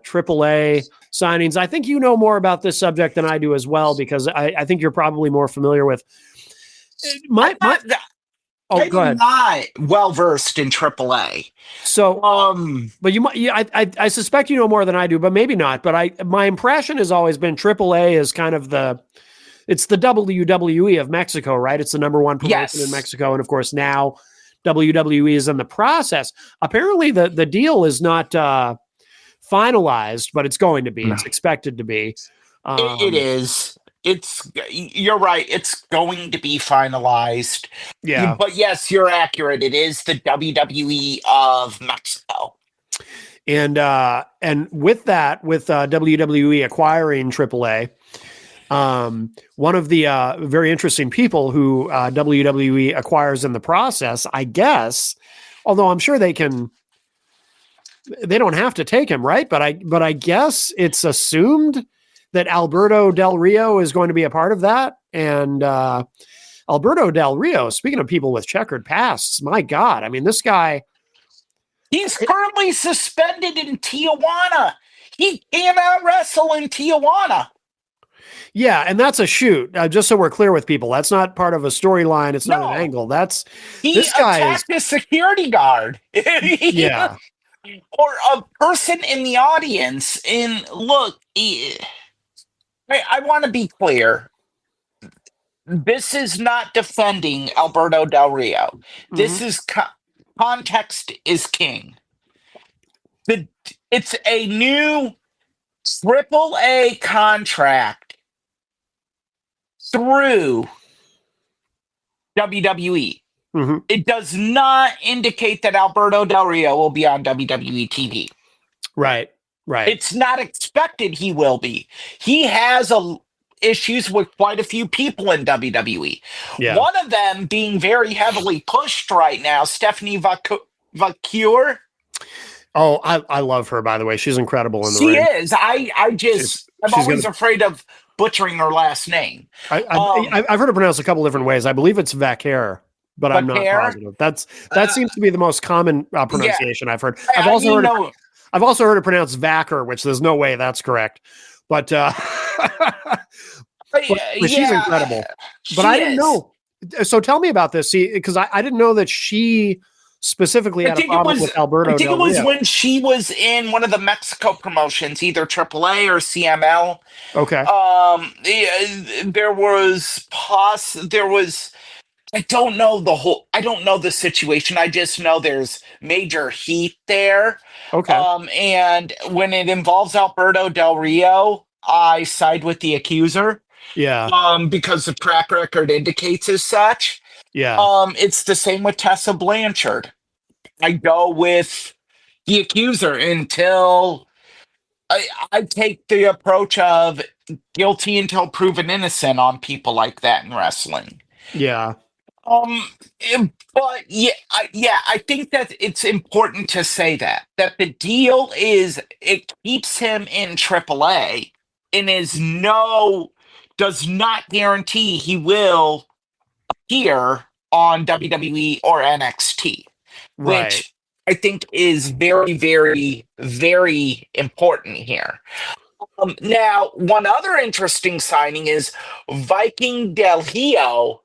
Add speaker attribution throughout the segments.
Speaker 1: AAA signings. I think you know more about this subject than I do as well, because I think you're probably more familiar with my. Oh, go
Speaker 2: I'm
Speaker 1: ahead.
Speaker 2: not well versed in AAA.
Speaker 1: So, but you might. Yeah, I suspect you know more than I do, but maybe not. But my impression has always been AAA is kind of it's the WWE of Mexico, right? It's the number one promotion in Mexico, and of course now WWE is in the process. Apparently, the deal is not finalized, but it's going to be. It's expected to be.
Speaker 2: It is. You're right. It's going to be finalized.
Speaker 1: Yeah.
Speaker 2: But yes, you're accurate. It is the WWE of Mexico.
Speaker 1: And with that, with WWE acquiring AAA, one of the very interesting people who WWE acquires in the process, I guess, although I'm sure they don't have to take him, right? But I guess it's assumed that Alberto Del Rio is going to be a part of that. And Alberto Del Rio, speaking of people with checkered pasts, my God, I mean, this guy.
Speaker 2: He's currently suspended in Tijuana. He cannot wrestle in Tijuana.
Speaker 1: Yeah, and that's a shoot. Just so we're clear with people, that's not part of a storyline. It's not an angle.
Speaker 2: He attacked a security guard.
Speaker 1: Yeah.
Speaker 2: Or a person in the audience. And look, I want to be clear. This is not defending Alberto Del Rio. This is context is king. It's a new AAA contract through WWE. It does not indicate that Alberto Del Rio will be on WWE TV.
Speaker 1: Right.
Speaker 2: It's not expected he will be. He has issues with quite a few people in WWE.
Speaker 1: Yeah.
Speaker 2: One of them being very heavily pushed right now, Stephanie Vacure.
Speaker 1: Oh, I love her, by the way. She's incredible in the ring.
Speaker 2: She is. I'm always afraid of butchering her last name.
Speaker 1: I've heard it pronounced a couple different ways. I believe it's Vacare, but I'm not positive. That seems to be the most common pronunciation I've heard. I've also heard it pronounced Vacker, which there's no way that's correct. But she's incredible. But I didn't know. So tell me about this. See, because I didn't know that she specifically had a problem with Alberto.
Speaker 2: I think it was when she was in one of the Mexico promotions, either AAA or CML.
Speaker 1: Okay.
Speaker 2: There was I don't know the situation. I just know there's major heat there.
Speaker 1: Okay.
Speaker 2: And when it involves Alberto Del Rio, I side with the accuser.
Speaker 1: Yeah.
Speaker 2: Because the track record indicates as such.
Speaker 1: Yeah.
Speaker 2: It's the same with Tessa Blanchard. I go with the accuser until I take the approach of guilty until proven innocent on people like that in wrestling.
Speaker 1: Yeah.
Speaker 2: But I think that it's important to say that the deal is it keeps him in AAA and does not guarantee he will appear on WWE or NXT, which I think is very, very, very important here. Now, one other interesting signing is Viking Del Rio,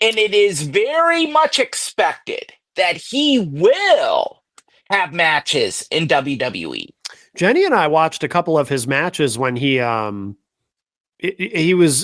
Speaker 2: and it is very much expected that he will have matches in WWE.
Speaker 1: Jenny and I watched a couple of his matches when he was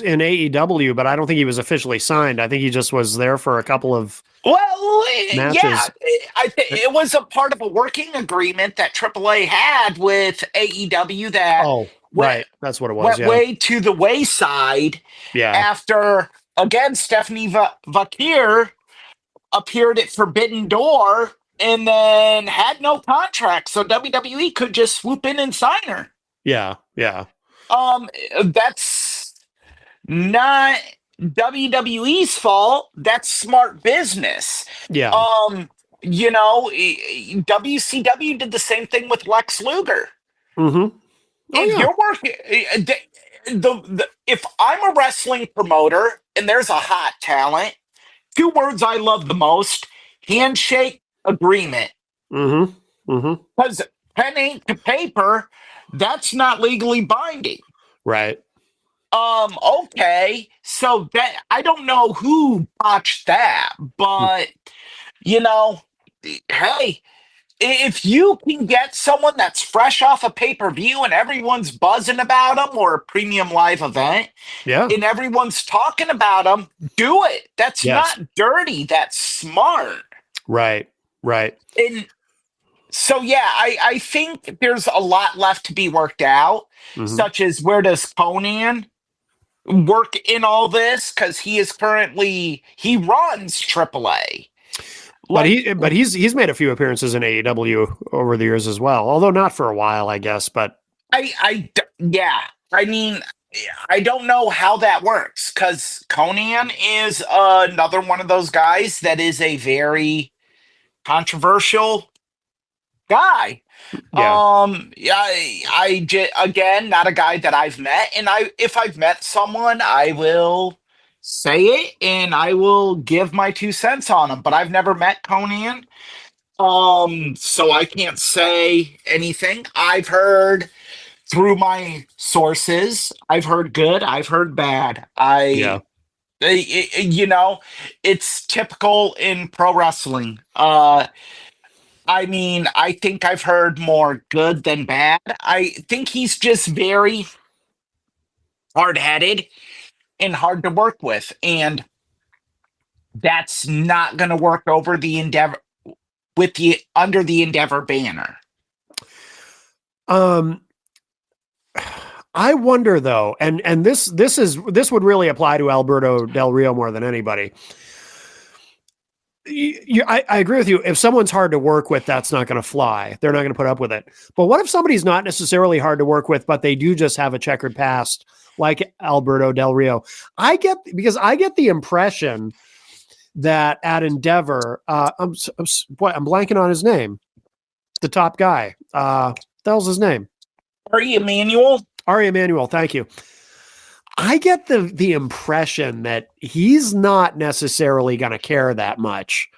Speaker 1: in AEW, but I don't think he was officially signed. I think he just was there for a couple of matches.
Speaker 2: Yeah, it was a part of a working agreement that AAA had with AEW that
Speaker 1: that's what it was.
Speaker 2: Went way to the wayside.
Speaker 1: Yeah.
Speaker 2: After again, Stephanie Vacure appeared at Forbidden Door and then had no contract, so WWE could just swoop in and sign her.
Speaker 1: Yeah. Yeah.
Speaker 2: That's not WWE's fault. That's smart business.
Speaker 1: Yeah.
Speaker 2: WCW did the same thing with Lex Luger.
Speaker 1: Mm-hmm.
Speaker 2: If you're working, if I'm a wrestling promoter and there's a hot talent, two words I love the most: handshake, agreement.
Speaker 1: Mm-hmm. Mm-hmm.
Speaker 2: Because pen ink to paper, that's not legally binding.
Speaker 1: Right.
Speaker 2: Okay, so that I don't know who botched that, but you know, hey, if you can get someone that's fresh off a pay-per-view and everyone's buzzing about them, or a premium live event
Speaker 1: Yeah.
Speaker 2: and everyone's talking about them, do it. That's
Speaker 1: Yes.
Speaker 2: not dirty, that's smart.
Speaker 1: Right. Right.
Speaker 2: And so yeah, I think there's a lot left to be worked out,
Speaker 1: Hmm.
Speaker 2: such as where does Conan work in all this, because he runs AAA.
Speaker 1: But
Speaker 2: Like
Speaker 1: he's made a few appearances in AEW over the years as well, although not for a while, I guess. But
Speaker 2: yeah, I mean, I don't know how that works, because Conan is another one of those guys that is a very controversial guy.
Speaker 1: yeah,
Speaker 2: Yeah, again, not a guy that I've met, and if I've met someone, I will say it and I will give my 2 cents on him. But I've never met Conan, so I can't say anything. I've heard through my sources, I've heard good, I've heard bad.
Speaker 1: yeah.
Speaker 2: You know, it's typical in pro wrestling. I mean, I think I've heard more good than bad. I think he's just very hard headed and hard to work with. And that's not going to work over the Endeavor with the under the Endeavor banner.
Speaker 1: Um, I wonder though, and this would really apply to Alberto Del Rio more than anybody. I agree with you. If someone's hard to work with, that's not going to fly. They're not going to put up with it. But what if somebody's not necessarily hard to work with, but they do just have a checkered past, like Alberto Del Rio? Because I get the impression that at Endeavor, I'm blanking on his name. The top guy. The hell's his name?
Speaker 2: Ari Emanuel.
Speaker 1: Ari Emanuel. Thank you. I get the impression that he's not necessarily going to care that much.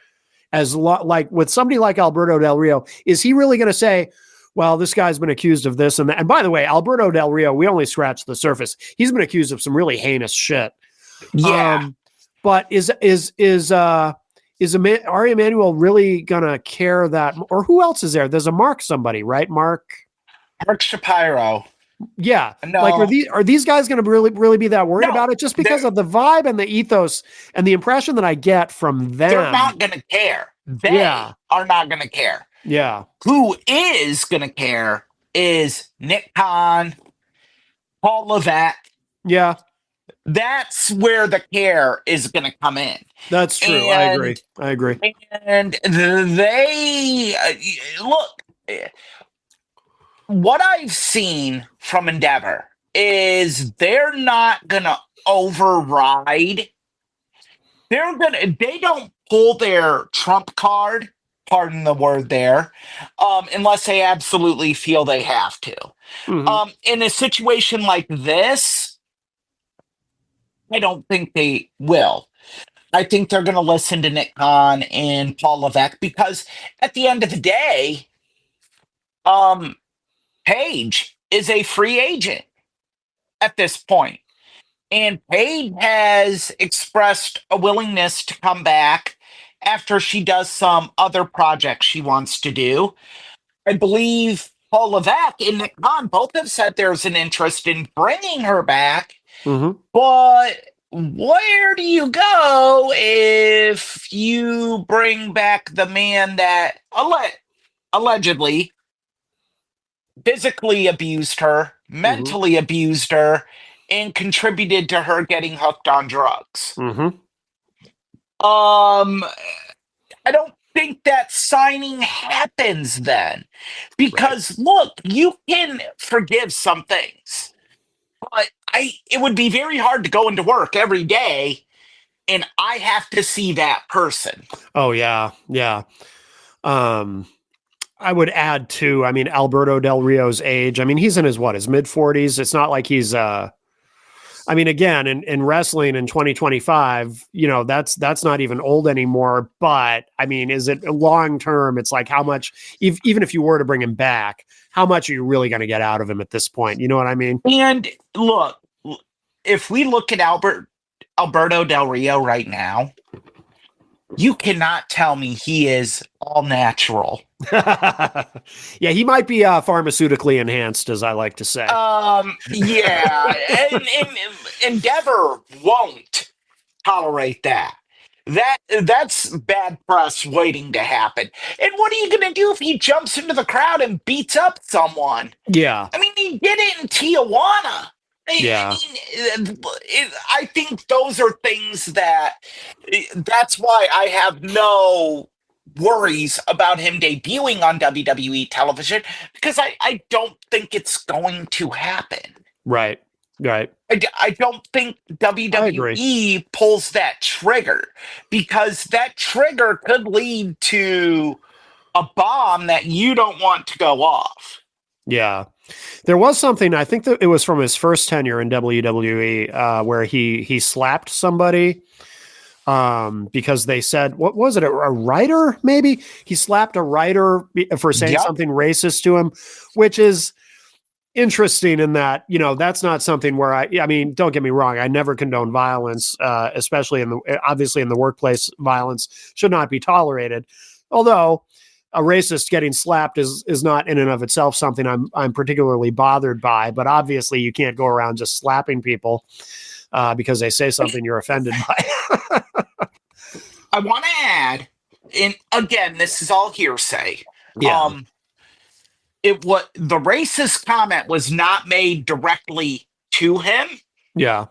Speaker 1: Like with somebody like Alberto Del Rio, is he really going to say, well, this guy's been accused of this and that? And by the way, Alberto Del Rio, we only scratched the surface. He's been accused of some really heinous shit.
Speaker 2: Yeah.
Speaker 1: But is Ari Emanuel really going to care that? Or who else is there? There's a Mark somebody, right? Mark
Speaker 2: Shapiro.
Speaker 1: Yeah.
Speaker 2: No.
Speaker 1: Like, are these guys going to really be that worried about it just because of the vibe and the ethos and the impression that I get from them?
Speaker 2: They're not going to care. They are not going to care.
Speaker 1: Yeah.
Speaker 2: Who is going to care is Nick Khan, Paul Levesque.
Speaker 1: Yeah.
Speaker 2: That's where the care is going to come in.
Speaker 1: That's true. I agree.
Speaker 2: And they look. What I've seen from Endeavor is they're not gonna override. They don't pull their trump card, pardon the word there, unless they absolutely feel they have to.
Speaker 1: Mm-hmm.
Speaker 2: In a situation like this, I don't think they will. I think they're gonna listen to Nick Khan and Paul Levesque, because at the end of the day, Paige is a free agent at this point. And Paige has expressed a willingness to come back after she does some other projects she wants to do. I believe Paul Levesque and Nick Khan both have said there's an interest in bringing her back.
Speaker 1: Mm-hmm.
Speaker 2: But where do you go if you bring back the man that allegedly physically abused her, mentally abused her, and contributed to her getting hooked on drugs?
Speaker 1: Mm-hmm.
Speaker 2: I don't think that signing happens then, because look, you can forgive some things, but it would be very hard to go into work every day and I have to see that person.
Speaker 1: Oh yeah. I would add too, I mean, Alberto Del Rio's age. I mean, he's in his mid 40s. It's not like he's I mean, again, in wrestling in 2025, that's not even old anymore. But I mean, is it long term? It's like how much, even if you were to bring him back, how much are you really going to get out of him at this point? You know what I mean?
Speaker 2: And look, if we look at Alberto Del Rio right now, you cannot tell me he is all natural.
Speaker 1: Yeah, he might be pharmaceutically enhanced, as I like to say.
Speaker 2: Yeah, and Endeavor won't tolerate that. That's bad press waiting to happen. And what are you going to do if he jumps into the crowd and beats up someone?
Speaker 1: Yeah,
Speaker 2: I mean, he did it in Tijuana.
Speaker 1: yeah,
Speaker 2: I think those are things that's why I have no worries about him debuting on WWE television, because I don't think it's going to happen.
Speaker 1: right.
Speaker 2: I don't think WWE pulls that trigger, because that trigger could lead to a bomb that you don't want to go off.
Speaker 1: Yeah. There was something, I think that it was from his first tenure in WWE, where he slapped somebody because they said, what was it, a writer maybe? He slapped a writer for saying something racist to him, which is interesting in that, that's not something where I mean, don't get me wrong, I never condone violence, especially obviously in the workplace. Violence should not be tolerated. Although a racist getting slapped is not in and of itself something I'm particularly bothered by. But obviously, you can't go around just slapping people because they say something you're offended by.
Speaker 2: I want to add, and again, this is all hearsay.
Speaker 1: Yeah.
Speaker 2: The racist comment was not made directly to him.
Speaker 1: Yeah.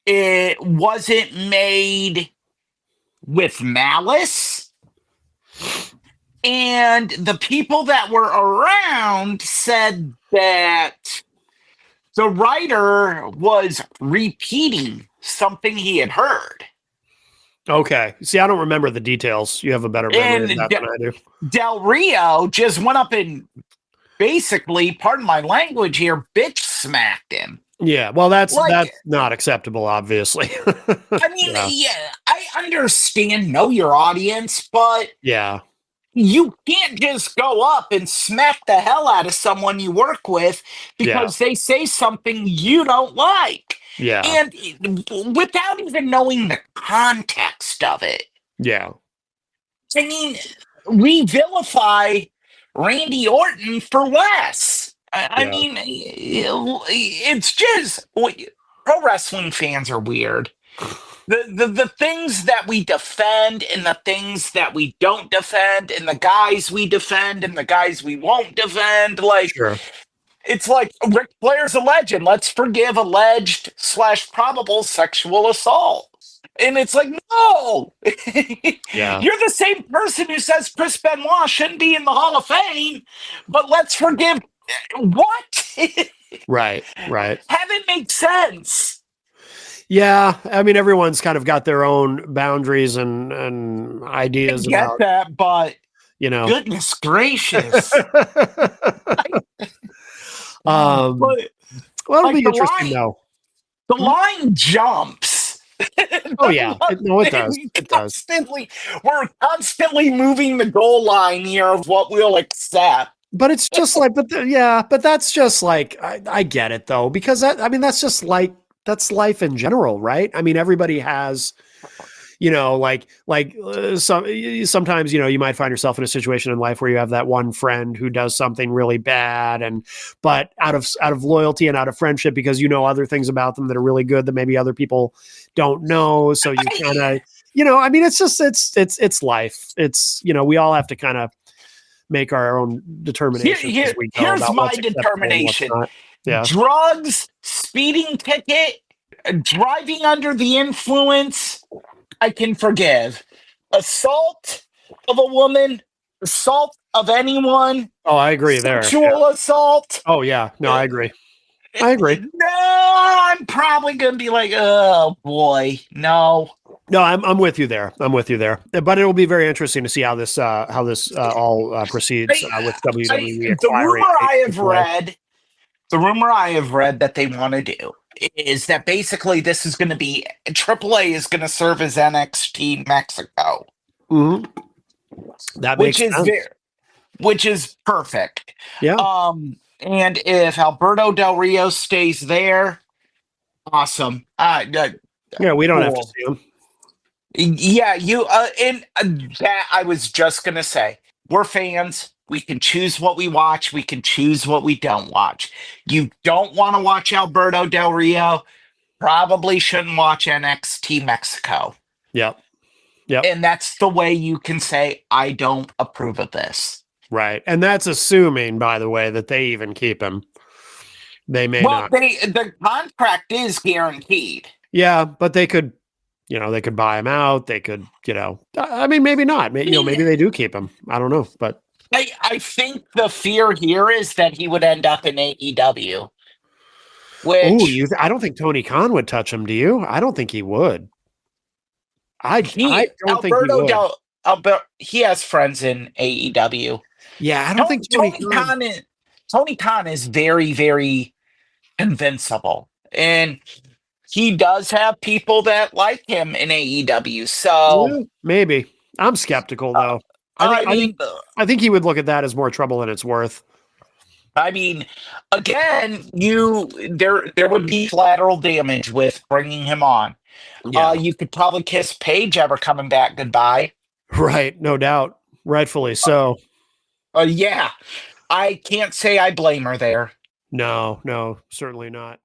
Speaker 2: It wasn't made with malice. And the people that were around said that the writer was repeating something he had heard.
Speaker 1: Okay. See, I don't remember the details. You have a better memory of that than I do.
Speaker 2: Del Rio just went up and basically, pardon my language here, bitch smacked him.
Speaker 1: Yeah, well, that's not acceptable, obviously.
Speaker 2: I mean, yeah, I understand, know your audience, but
Speaker 1: yeah,
Speaker 2: you can't just go up and smack the hell out of someone you work with because they say something you don't like.
Speaker 1: Yeah.
Speaker 2: And without even knowing the context of it.
Speaker 1: Yeah.
Speaker 2: I mean, we vilify Randy Orton for less. I mean, it's just pro wrestling fans are weird. The things that we defend and the things that we don't defend, and the guys we defend and the guys we won't defend, it's like Ric Flair's a legend. Let's forgive alleged / probable sexual assault. And it's like, no, you're the same person who says Chris Benoit shouldn't be in the Hall of Fame, but let's forgive what?
Speaker 1: Right.
Speaker 2: Have it make sense.
Speaker 1: Yeah, I mean, everyone's kind of got their own boundaries and ideas.
Speaker 2: I get that, but goodness gracious.
Speaker 1: Well, it'll be interesting though.
Speaker 2: The line jumps.
Speaker 1: Oh yeah, it does. It does.
Speaker 2: We're constantly moving the goal line here of what we'll accept.
Speaker 1: But it's just like, but that's just like, I get it though, because that's just like, that's life in general, right? I mean, everybody has, sometimes, you might find yourself in a situation in life where you have that one friend who does something really bad, but out of loyalty and out of friendship, because other things about them that are really good that maybe other people don't know. So you kind of, I mean, it's just, it's life. It's, we all have to kind of make our own determination.
Speaker 2: Here's my determination. Yeah. Drugs, speeding ticket, driving under the influence, I can forgive. Assault of a woman, assault of anyone.
Speaker 1: Oh, I agree there.
Speaker 2: Sexual assault.
Speaker 1: Oh, yeah. No, I agree.
Speaker 2: No, I'm probably going to be like, oh, boy, no.
Speaker 1: No, I'm with you there. But it will be very interesting to see how this all proceeds with WWE.
Speaker 2: The rumor I have read that they want to do is that basically this is going to be AAA is going to serve as NXT Mexico,
Speaker 1: Mhm. That
Speaker 2: which
Speaker 1: makes
Speaker 2: is
Speaker 1: sense.
Speaker 2: which is perfect.
Speaker 1: Yeah.
Speaker 2: And if Alberto Del Rio stays there, awesome.
Speaker 1: Yeah, we don't have to
Speaker 2: Cool.
Speaker 1: see him.
Speaker 2: Yeah, you and that I was just gonna say, we're fans. We can choose what we watch. We can choose what we don't watch. You don't want to watch Alberto Del Rio, probably shouldn't watch NXT Mexico.
Speaker 1: Yep. Yep.
Speaker 2: And that's the way you can say, I don't approve of this.
Speaker 1: Right. And that's assuming, by the way, that they even keep him. They may
Speaker 2: Well,
Speaker 1: not.
Speaker 2: the contract is guaranteed.
Speaker 1: Yeah, but they could, they could buy him out. They could, I mean, maybe not. Maybe they do keep him. I don't know. But
Speaker 2: I think the fear here is that he would end up in AEW, which
Speaker 1: I don't think Tony Khan would touch him. Do you? I don't think he would. I don't think he would.
Speaker 2: Alberto, he has friends in AEW.
Speaker 1: Yeah, I don't think Tony Khan.
Speaker 2: Tony Khan is very, very invincible. And he does have people that like him in AEW. So
Speaker 1: Yeah, maybe. I'm skeptical
Speaker 2: uh,
Speaker 1: though. I think
Speaker 2: I
Speaker 1: I think
Speaker 2: mean
Speaker 1: I think he would look at that as more trouble than it's worth.
Speaker 2: I mean, again, there would be collateral damage with bringing him on.
Speaker 1: Yeah.
Speaker 2: You could probably kiss Paige ever coming back goodbye.
Speaker 1: Right, no doubt. Rightfully so.
Speaker 2: Yeah, I can't say I blame her there.
Speaker 1: No, certainly not.